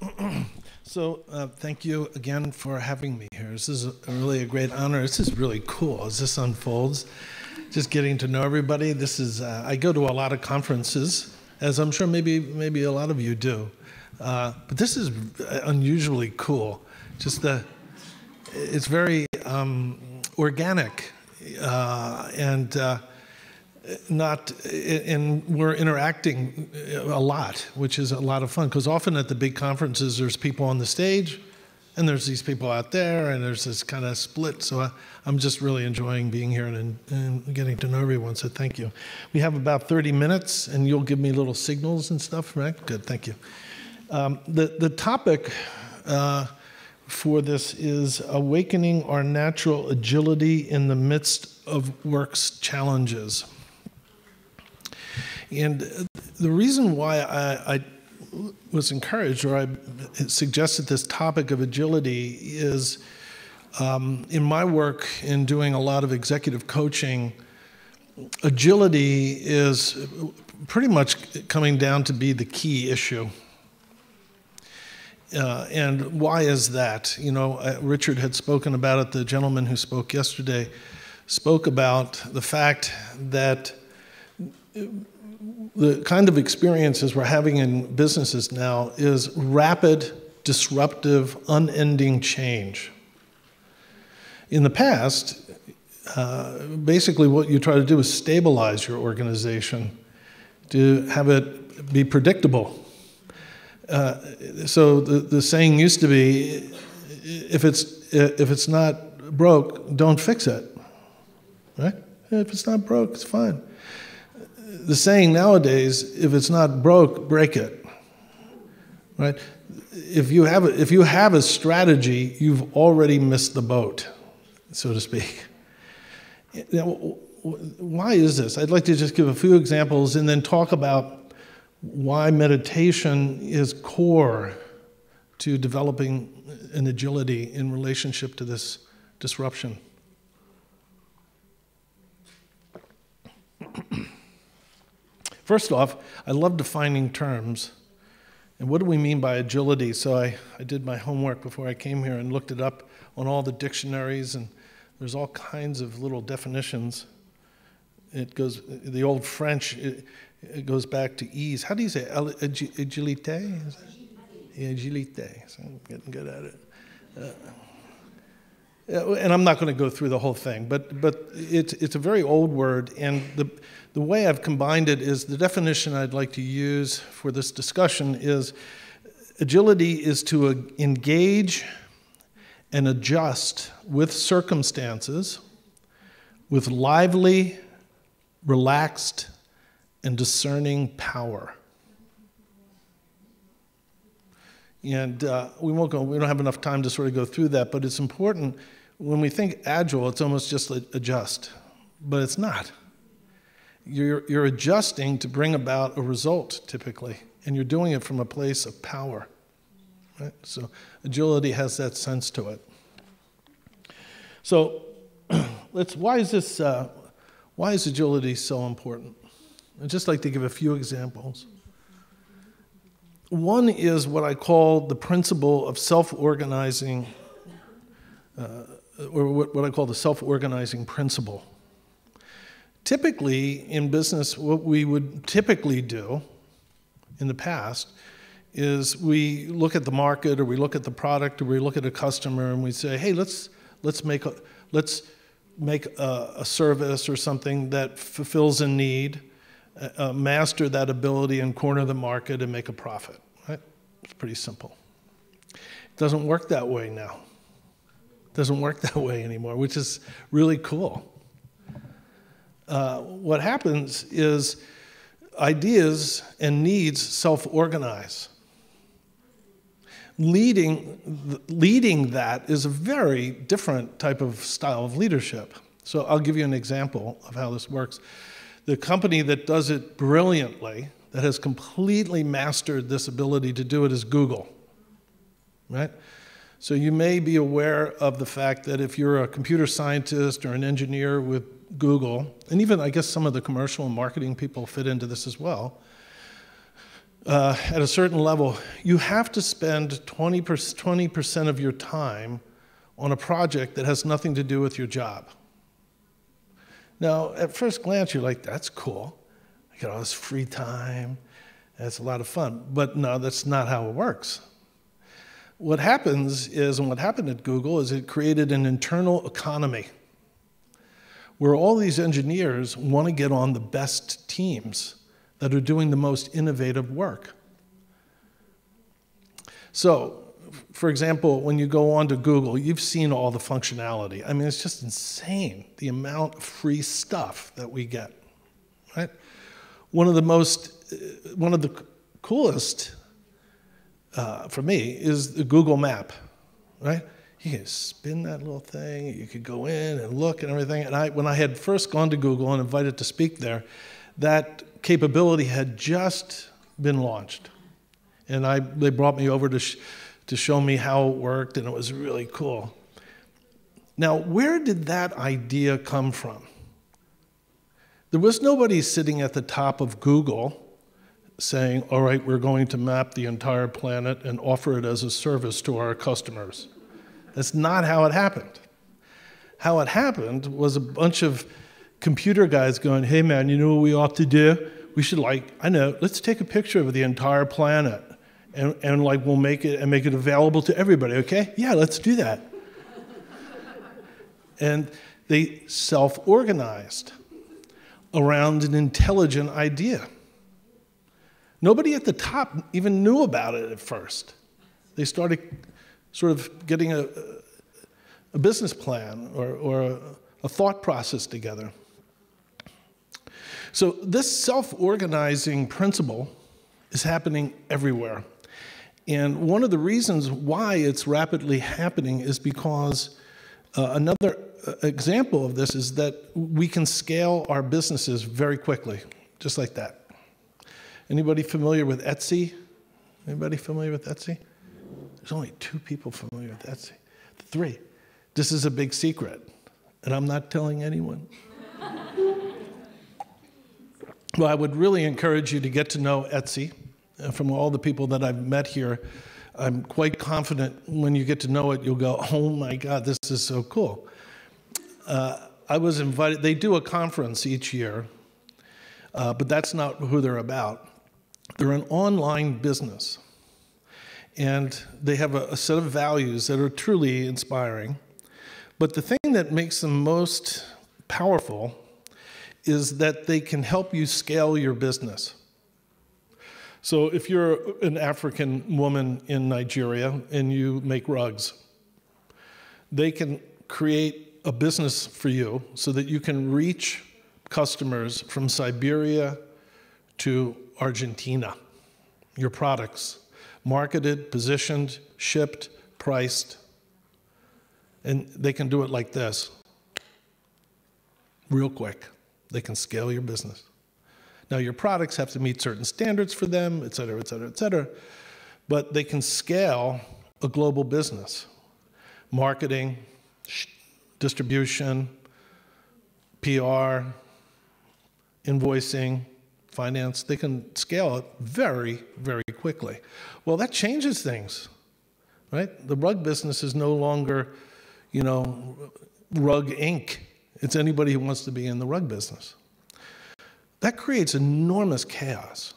Okay. So thank you again for having me here. This is really a great honor. This is really cool as this unfolds. Just getting to know everybody. This is I go to a lot of conferences, as I'm sure maybe a lot of you do, but this is unusually cool. Just it's very organic and we're interacting a lot, which is a lot of fun, because often at the big conferences there's people on the stage and there's these people out there and there's this kind of split. So I'm just really enjoying being here and getting to know everyone, so thank you. We have about 30 minutes and you'll give me little signals and stuff, right? Good, thank you. The topic for this is awakening our natural agility in the midst of work's challenges. And the reason why I was encouraged, or I suggested this topic of agility, is in my work in doing a lot of executive coaching, agility is pretty much coming down to be the key issue. And why is that? You know, Richard had spoken about it. The gentleman who spoke yesterday spoke about the fact that the kind of experiences we're having in businesses now is rapid, disruptive, unending change. In the past, basically what you try to do is stabilize your organization to have it be predictable. So the saying used to be, if it's not broke, don't fix it, right? If it's not broke, it's fine. The saying nowadays, if it's not broke, break it, right? If you have a strategy, you've already missed the boat, so to speak. Now, why is this? I'd like to just give a few examples and then talk about why meditation is core to developing an agility in relationship to this disruption. First off, I love defining terms. And what do we mean by agility? So I did my homework before I came here and looked it up on all the dictionaries, and there's all kinds of little definitions. It goes, the old French, it goes back to ease. How do you say it? Agilité? Agilité. So I'm getting good at it. And I'm not going to go through the whole thing, but it's a very old word, and the way I've combined it is the definition I'd like to use for this discussion is agility is to engage and adjust with circumstances with lively, relaxed, and discerning power. And we don't have enough time to sort of go through that, but it's important. When we think agile, it's almost just adjust, but it's not. You're adjusting to bring about a result, typically, and you're doing it from a place of power, right? So agility has that sense to it. So why is agility so important? I'd just like to give a few examples. One is what I call the principle of self-organizing, or what I call the self-organizing principle. Typically, in business, what we would typically do in the past is we look at the market, or we look at the product, or we look at a customer, and we say, hey, let's make a service or something that fulfills a need, master that ability and corner the market and make a profit, right? It's pretty simple. It doesn't work that way now. It doesn't work that way anymore, which is really cool. What happens is ideas and needs self-organize. Leading that is a very different type of style of leadership. So I'll give you an example of how this works. The company that does it brilliantly, that has completely mastered this ability to do it, is Google, right? So you may be aware of the fact that if you're a computer scientist or an engineer with Google, and even I guess some of the commercial and marketing people fit into this as well, at a certain level, you have to spend 20% of your time on a project that has nothing to do with your job. Now, at first glance, you're like, that's cool. I got all this free time. That's a lot of fun. But no, that's not how it works. What happens is, and what happened at Google, is it created an internal economy where all these engineers want to get on the best teams that are doing the most innovative work. So, for example, when you go onto Google, you've seen all the functionality. I mean, it's just insane, the amount of free stuff that we get, right? One of the coolest for me is the Google Map, right? You can spin that little thing, you could go in and look and everything. And when I had first gone to Google and invited to speak there, that capability had just been launched. And they brought me over to show me how it worked, and it was really cool. Now, where did that idea come from? There was nobody sitting at the top of Google saying, all right, we're going to map the entire planet and offer it as a service to our customers. That's not how it happened. How it happened was a bunch of computer guys going, hey man, you know what we ought to do? We should let's take a picture of the entire planet and we'll make it available to everybody, okay? Yeah, let's do that. And they self-organized around an intelligent idea. Nobody at the top even knew about it at first. They started sort of getting a business plan or a thought process together. So this self-organizing principle is happening everywhere. And one of the reasons why it's rapidly happening is because another example of this is that we can scale our businesses very quickly, just like that. Anybody familiar with Etsy? Anybody familiar with Etsy? There's only 2 people familiar with Etsy. 3. This is a big secret, and I'm not telling anyone. Well, I would really encourage you to get to know Etsy. From all the people that I've met here, I'm quite confident when you get to know it, you'll go, oh my God, this is so cool. I was invited, they do a conference each year, but that's not who they're about. They're an online business, and they have a set of values that are truly inspiring. But the thing that makes them most powerful is that they can help you scale your business. So if you're an African woman in Nigeria and you make rugs, they can create a business for you so that you can reach customers from Siberia to Argentina. Your products, marketed, positioned, shipped, priced, and they can do it like this, real quick. They can scale your business. Now, your products have to meet certain standards for them, et cetera, et cetera, et cetera, but they can scale a global business. Marketing, distribution, PR, invoicing, finance, they can scale it very, very quickly. Well, that changes things, right? The rug business is no longer, Rug Inc. It's anybody who wants to be in the rug business. That creates enormous chaos,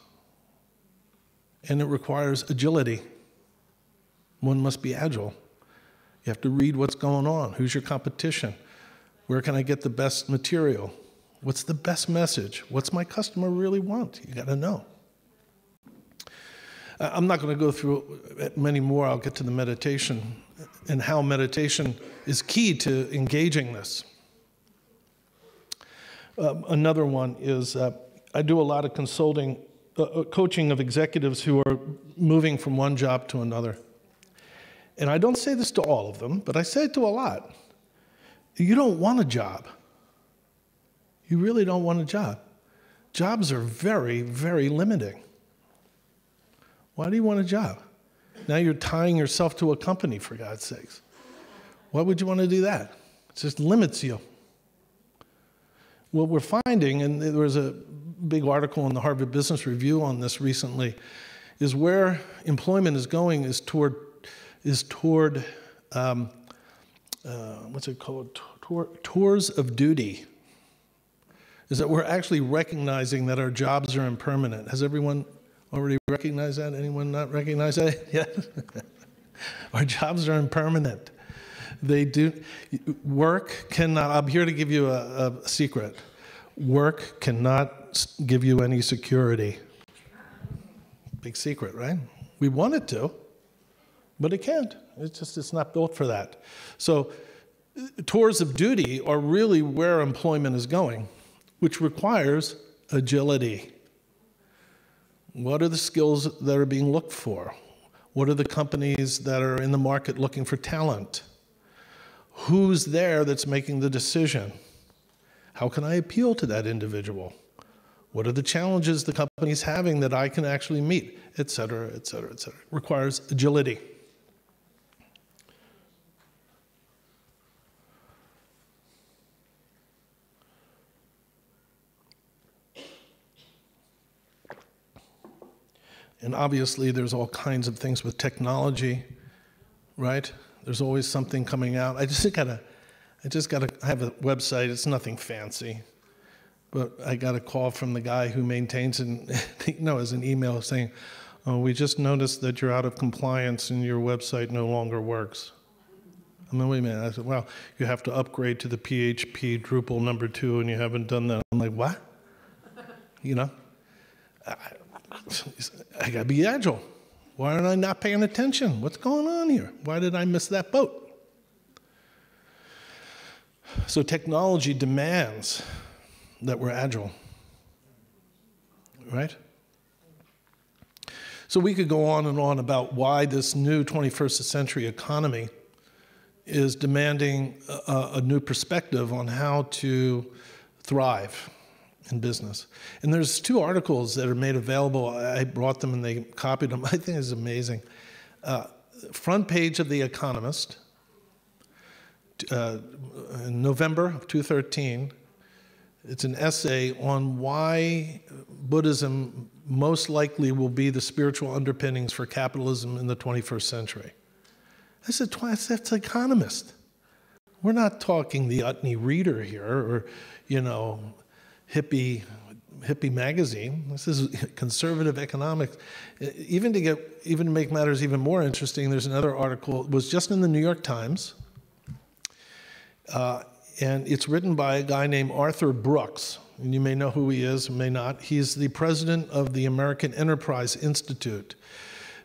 and it requires agility. One must be agile. You have to read what's going on. Who's your competition? Where can I get the best material? What's the best message? What's my customer really want? You got to know. I'm not going to go through many more. I'll get to the meditation and how meditation is key to engaging this. Another one is I do a lot of consulting, coaching of executives who are moving from one job to another. And I don't say this to all of them, but I say it to a lot. You don't want a job. You really don't want a job. Jobs are very, very limiting. Why do you want a job? Now you're tying yourself to a company, for God's sakes. Why would you want to do that? It just limits you. What we're finding, and there was a big article in the Harvard Business Review on this recently, is where employment is going is toward what's it called? Tours of duty. Is that we're actually recognizing that our jobs are impermanent. Has everyone already recognized that? Anyone not recognize that yet? Our jobs are impermanent. They do. Work cannot, I'm here to give you a secret. Work cannot give you any security. Big secret, right? We want it to, but it can't. It's not built for that. So tours of duty are really where employment is going, which requires agility. What are the skills that are being looked for? What are the companies that are in the market looking for talent? Who's there that's making the decision? How can I appeal to that individual? What are the challenges the company's having that I can actually meet? Et cetera, et cetera, et cetera. Requires agility. And obviously, there's all kinds of things with technology, right? There's always something coming out. I have a website. It's nothing fancy, but I got a call from the guy who maintains it. As an email saying, "Oh, we just noticed that you're out of compliance and your website no longer works." I mean, wait a minute. I said, "Well, you have to upgrade to the PHP Drupal #2, and you haven't done that." I'm like, "What?" I gotta be agile. Why am I not paying attention? What's going on here? Why did I miss that boat? So technology demands that we're agile, right? So we could go on and on about why this new 21st century economy is demanding a new perspective on how to thrive in business. And there's 2 articles that are made available. I brought them and they copied them. I think it's amazing. Front page of The Economist, in November of 2013. It's an essay on why Buddhism most likely will be the spiritual underpinnings for capitalism in the 21st century. That's The Economist. We're not talking the Utne Reader here or, hippie magazine. This is conservative economics. Even to make matters even more interesting, there's another article. It was just in the New York Times, and it's written by a guy named Arthur Brooks. And you may know who he is, may not. He's the president of the American Enterprise Institute.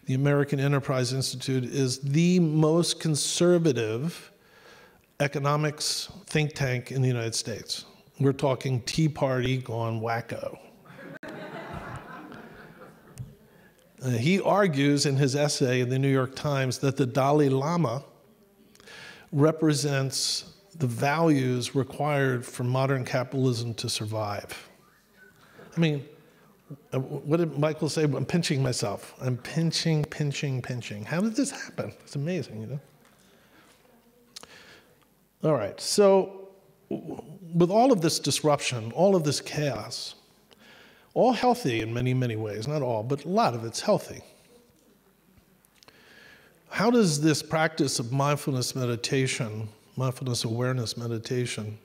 The American Enterprise Institute is the most conservative economics think tank in the United States. We're talking Tea Party gone wacko. He argues in his essay in the New York Times that the Dalai Lama represents the values required for modern capitalism to survive. I mean, what did Michael say? I'm pinching myself. I'm pinching. How did this happen? It's amazing, All right, so with all of this disruption, all of this chaos, all healthy in many, many ways, not all, but a lot of it's healthy. How does this practice of mindfulness meditation, mindfulness awareness meditation,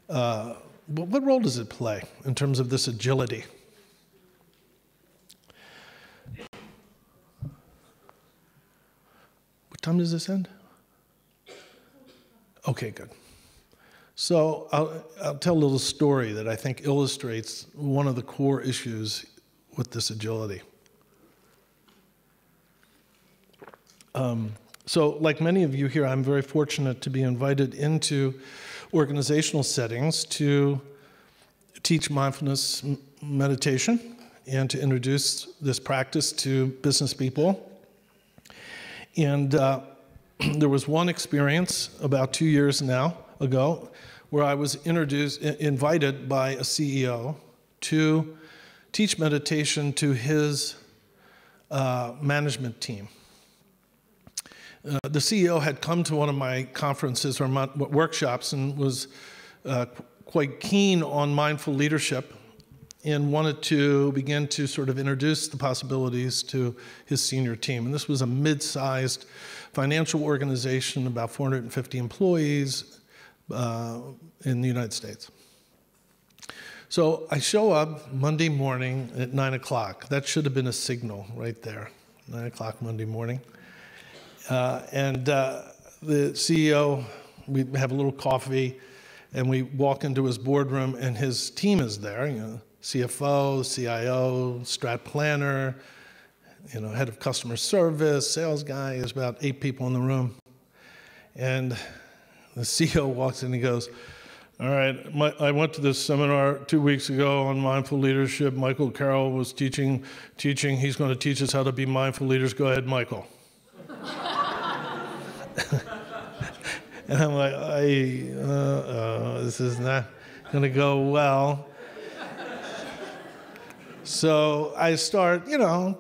what role does it play in terms of this agility? What time does this end? Okay, good. So I'll tell a little story that I think illustrates one of the core issues with this agility. So like many of you here, I'm very fortunate to be invited into organizational settings to teach mindfulness meditation and to introduce this practice to business people. And there was one experience about 2 years ago where I was invited by a CEO to teach meditation to his management team. The CEO had come to one of my conferences or my workshops and was quite keen on mindful leadership and wanted to begin to sort of introduce the possibilities to his senior team. And this was a mid-sized financial organization, about 450 employees in the United States. So I show up Monday morning at 9 o'clock. That should have been a signal right there, 9 o'clock Monday morning. And the CEO, we have a little coffee, and we walk into his boardroom, and his team is there, CFO, CIO, strat planner, head of customer service, sales guy. There's about 8 people in the room. And the CEO walks in and he goes, all right, I went to this seminar 2 weeks ago on mindful leadership. Michael Carroll was teaching. He's going to teach us how to be mindful leaders. Go ahead, Michael. And I'm like, this is not going to go well. So I start, and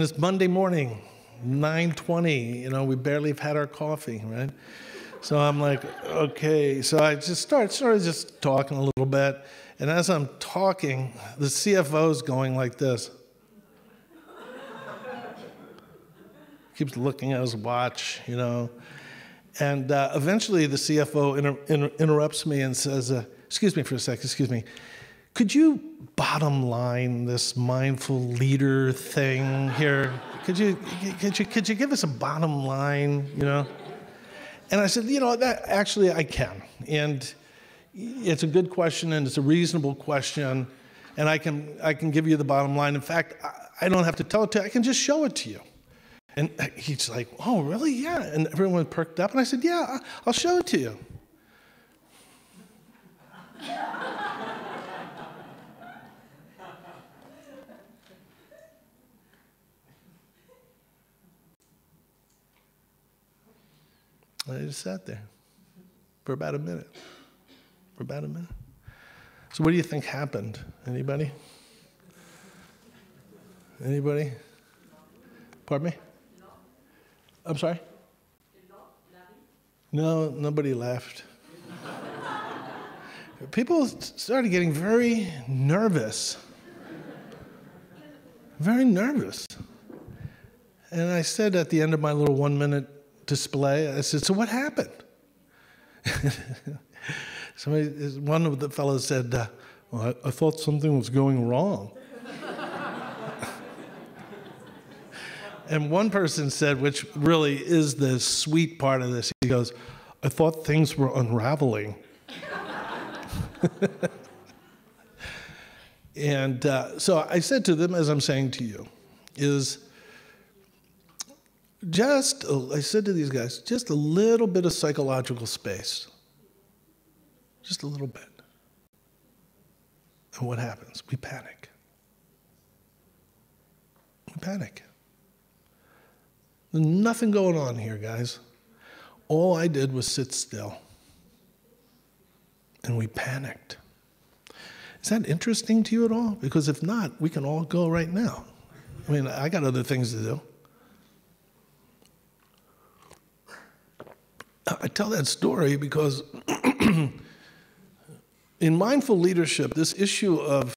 it's Monday morning, 9:20. We barely have had our coffee, right? So I'm like, okay. So I just started just talking a little bit. And as I'm talking, the CFO's going like this. Keeps looking at his watch, And eventually the CFO interrupts me and says, excuse me for a sec, excuse me. Could you bottom line this mindful leader thing here? Could you give us a bottom line, And I said, that actually I can. And it's a good question and it's a reasonable question. And I can give you the bottom line. In fact, I don't have to tell it to you. I can just show it to you. And he's like, oh, really? Yeah. And everyone perked up. And I said, yeah, I'll show it to you. I just sat there for about a minute. So what do you think happened? Anybody? Pardon me? I'm sorry? No, nobody laughed. People started getting very nervous. Very nervous. And I said at the end of my little 1-minute display, I said, so what happened? One of the fellows said, well, I thought something was going wrong. And one person said, which really is the sweet part of this, he goes, I thought things were unraveling. And so I said to them, as I'm saying to you, I said to these guys, just a little bit of psychological space. Just a little bit. And what happens? We panic. There's nothing going on here, guys. All I did was sit still. And we panicked. Is that interesting to you at all? Because if not, we can all go right now. I mean, I got other things to do. I tell that story because in mindful leadership, this issue of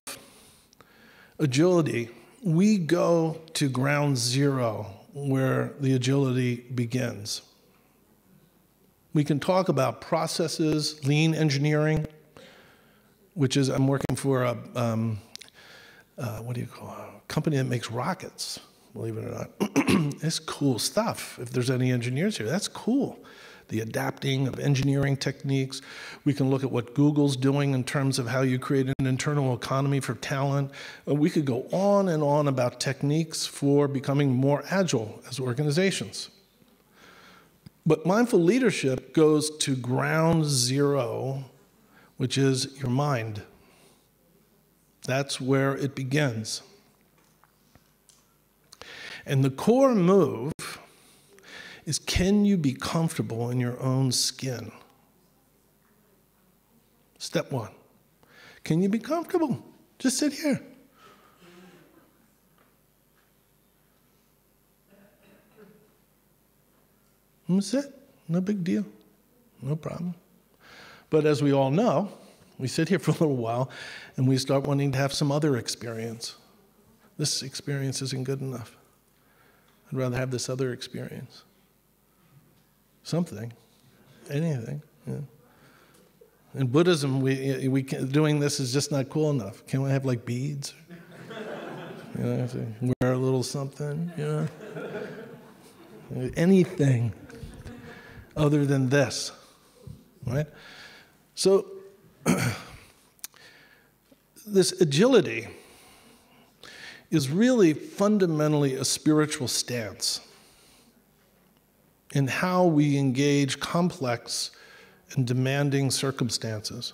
agility, we go to ground zero where the agility begins. We can talk about processes, lean engineering, which is, I'm working for a company that makes rockets, believe it or not. It's cool stuff. If there's any engineers here, that's cool. The adapting of engineering techniques. We can look at what Google's doing in terms of how you create an internal economy for talent. We could go on and on about techniques for becoming more agile as organizations. But mindful leadership goes to ground zero, which is your mind. That's where it begins. And the core move is, can you be comfortable in your own skin? Step one. Can you be comfortable? Just sit here. That's it. No big deal. No problem. But as we all know, We sit here for a little while, and we start wanting to have some other experience. This experience isn't good enough. I'd rather have this other experience. Something, anything. Yeah. In Buddhism, doing this is just not cool enough. Can't we have like beads? Wear a little something, anything other than this, right? So this agility is really fundamentally a spiritual stance in how we engage complex and demanding circumstances.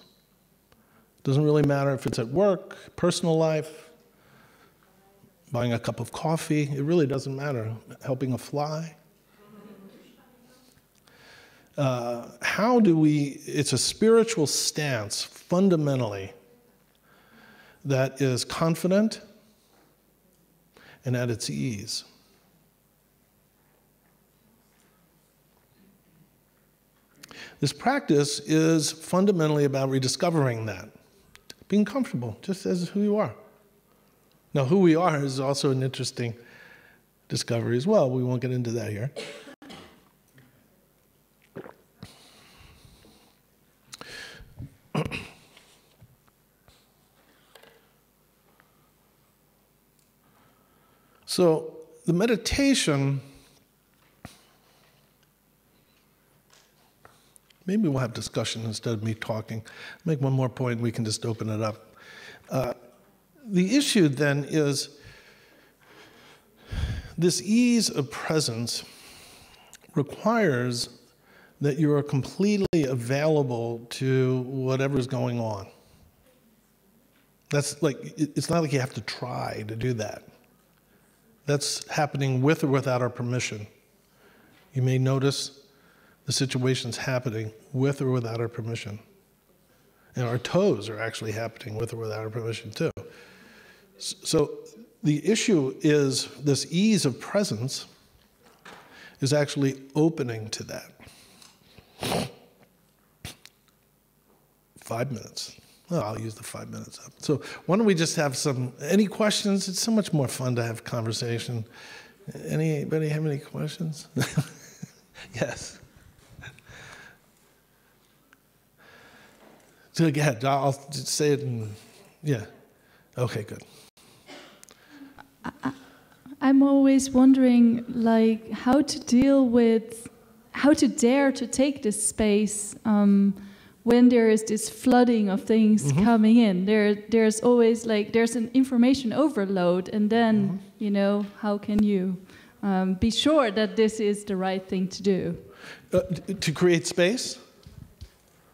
It doesn't really matter if it's at work, personal life, buying a cup of coffee. It really doesn't matter. Helping a fly. It's a spiritual stance, fundamentally, that is confident and at its ease. This practice is fundamentally about rediscovering that, being comfortable just as who you are. Now, who we are is also an interesting discovery as well. We won't get into that here. So, the meditation, maybe we'll have discussion instead of me talking. Make one more point and we can just open it up. The issue then is this ease of presence requires that you are completely available to whatever's going on. That's like, it's not like you have to try to do that. That's happening with or without our permission. You may notice the situation's happening with or without our permission. And our toes are actually happening with or without our permission too. So the issue is this ease of presence is actually opening to that. 5 minutes. Well, I'll use the 5 minutes up. So why don't we just have any questions? It's so much more fun to have conversation. Anybody have any questions? Yes. So go ahead, I'll just say it yeah. Okay, good. I'm always wondering, like, how to dare to take this space when there is this flooding of things coming in. There's always there's an information overload, and then how can you be sure that this is the right thing to do? To create space?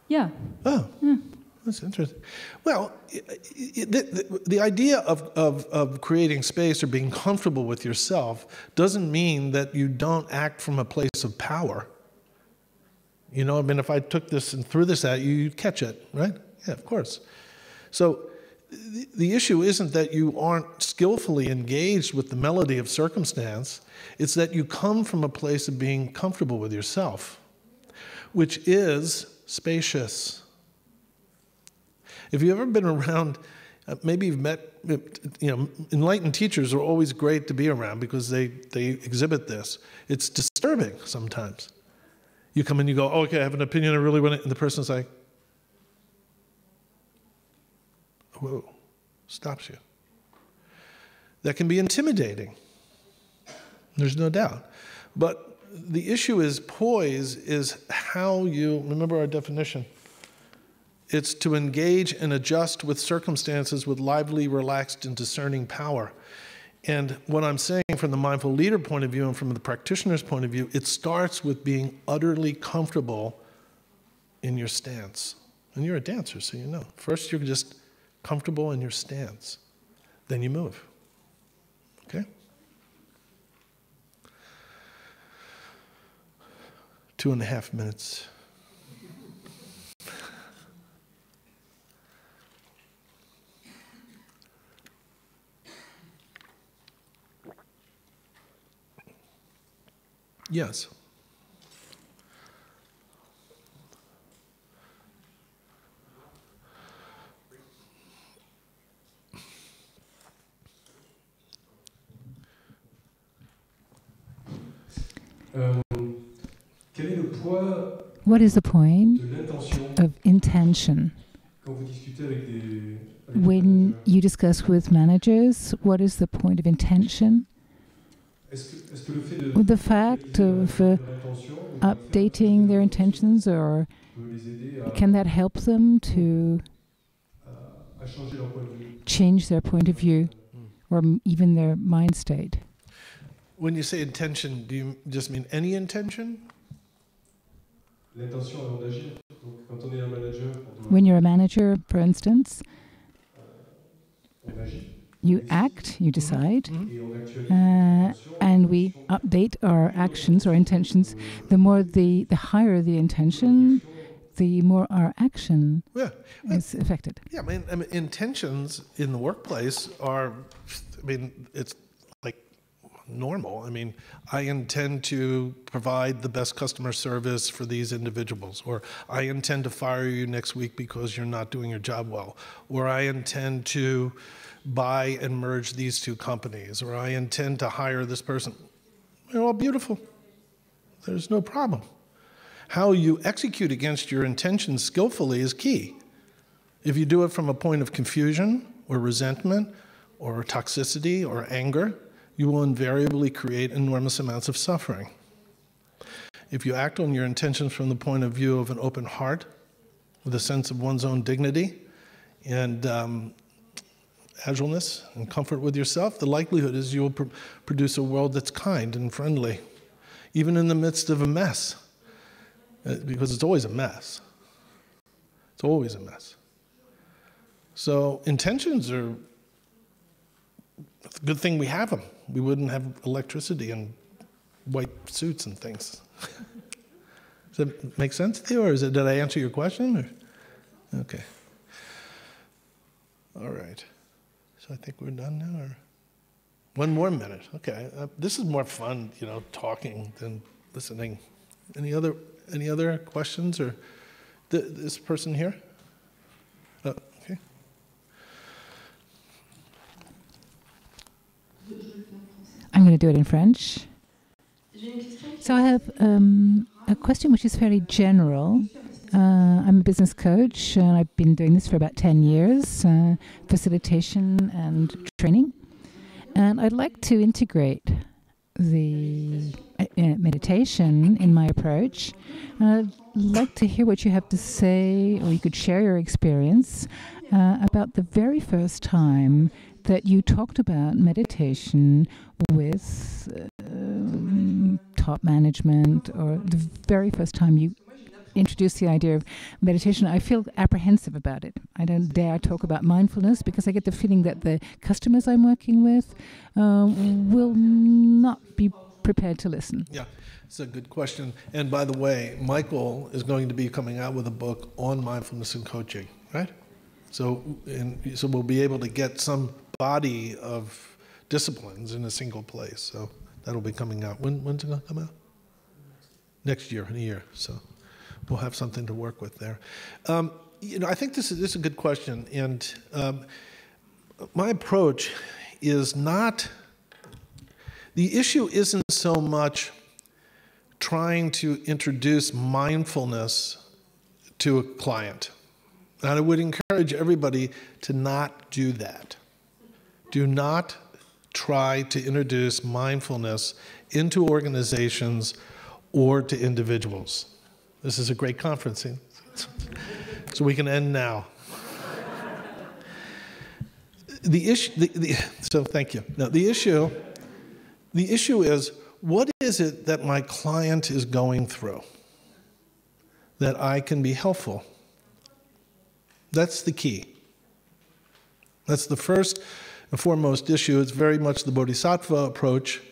Yeah. Oh. Yeah. That's interesting. Well, the idea of creating space or being comfortable with yourself doesn't mean that you don't act from a place of power. If I took this and threw this at you, you'd catch it, right? Yeah, of course. So the issue isn't that you aren't skillfully engaged with the melody of circumstance. It's that you come from a place of being comfortable with yourself, which is spacious. If you've ever been around, maybe you've met, enlightened teachers are always great to be around because they exhibit this. It's disturbing sometimes. You come in, you go, okay, I have an opinion, I really want it, and the person's like, whoa, stops you. That can be intimidating. There's no doubt. But the issue is poise is how you, remember our definition, it's to engage and adjust with circumstances with lively, relaxed, and discerning power. And what I'm saying from the mindful leader point of view and from the practitioner's point of view, it starts with being utterly comfortable in your stance. And you're a dancer, so you know. First, you're just comfortable in your stance. Then you move. Okay? 2.5 minutes. Yes. Quel est le poids What is the point de l'intention of intention? quand vous discutez avec des When managers? you discuss with managers, what is the point of intention? Est-ce que le fait de With the fact of l'intention updating their intentions, or peut les aider à, can that help them to à changer leur point de vue? change their point of view, or even their mind state? When you say intention, do you just mean any intention? L'intention avant d'agir. Donc, quand on est un manager, When you're a manager, for instance, on agit you act, you decide, et on actualise. and we update our actions or intentions. The more the higher the intention, the more our action Yeah. is affected. Yeah, I mean, intentions in the workplace are, it's like normal. I mean, I intend to provide the best customer service for these individuals, or I intend to fire you next week because you're not doing your job well, or I intend to buy and merge these two companies, or I intend to hire this person. They're all beautiful. There's no problem. How you execute against your intentions skillfully is key. If you do it from a point of confusion or resentment or toxicity or anger, you will invariably create enormous amounts of suffering. If you act on your intentions from the point of view of an open heart, with a sense of one's own dignity and agileness and comfort with yourself, the likelihood is you will produce a world that's kind and friendly, even in the midst of a mess. Because it's always a mess. It's always a mess. So intentions are, it's a good thing we have them. We wouldn't have electricity and white suits and things. Does that make sense to you, or did I answer your question? Or? Okay. All right. So I think we're done now, or? One more minute. Okay. This is more fun, talking than listening. Any other questions, or this person here? Okay. I'm going to do it in French. So I have a question which is fairly general. I'm a business coach, and I've been doing this for about 10 years, facilitation and training. And I'd like to integrate the meditation in my approach. I'd like to hear what you have to say, or you could share your experience about the very first time that you talked about meditation with top management, or the very first time you introduced the idea of meditation. I feel apprehensive about it. I don't dare talk about mindfulness because I get the feeling that the customers I'm working with will not be prepared to listen. Yeah, it's a good question. And by the way, Michael is going to be coming out with a book on mindfulness and coaching, right? So we'll be able to get some body of disciplines in a single place. So that'll be coming out. When's it going to come out? Next year, in a year. So we'll have something to work with there. I think this is a good question. And my approach is not, the issue isn't so much trying to introduce mindfulness to a client. And I would encourage everybody to not do that. Do not try to introduce mindfulness into organizations or to individuals. This is a great conference, so we can end now. The issue. So thank you. Now the issue is, what is it that my client is going through that I can be helpful? That's the key. That's the first and foremost issue. It's very much the bodhisattva approach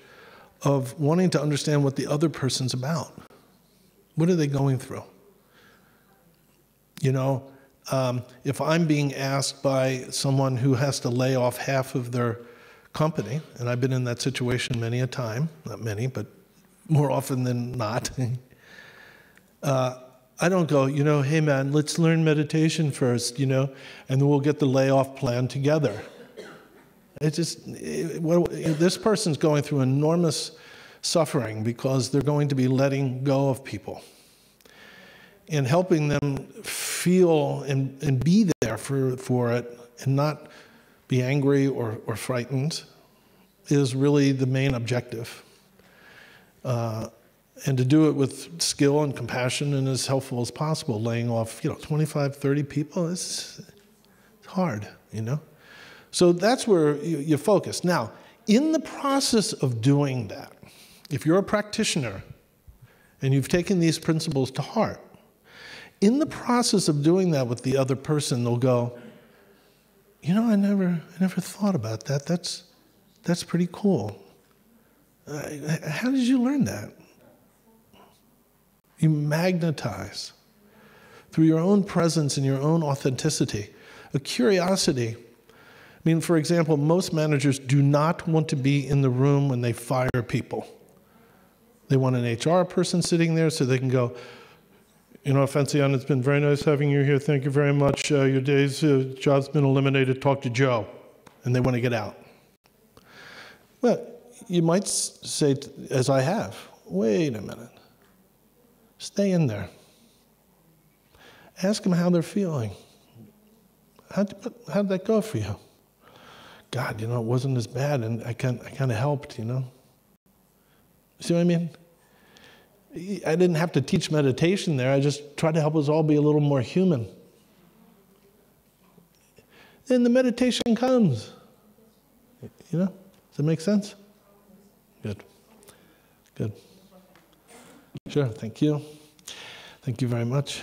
of wanting to understand what the other person's about. What are they going through? If I'm being asked by someone who has to lay off half of their company, and I've been in that situation many a time, not many, but more often than not, I don't go, hey man, let's learn meditation first, and then we'll get the layoff plan together. It's just, this person's going through enormous suffering because they're going to be letting go of people. And helping them feel and be there for it and not be angry or frightened is really the main objective. And to do it with skill and compassion and as helpful as possible, laying off 25, 30 people, it's hard, So that's where you focus. Now, in the process of doing that, if you're a practitioner and you've taken these principles to heart, in the process of doing that with the other person, they'll go, I never thought about that. That's pretty cool. How did you learn that? You magnetize through your own presence and your own authenticity, a curiosity. For example, most managers do not want to be in the room when they fire people. They want an HR person sitting there so they can go, Franciane, it's been very nice having you here. Thank you very much. Your day's job's been eliminated. Talk to Joe. And they want to get out. Well, you might say, as I have, wait a minute. Stay in there. Ask them how they're feeling. How'd that go for you? God, it wasn't as bad, and I kind of helped, See what I mean? I didn't have to teach meditation there. I just tried to help us all be a little more human. Then the meditation comes. Does that make sense? Good. Good. Sure, thank you. Thank you very much.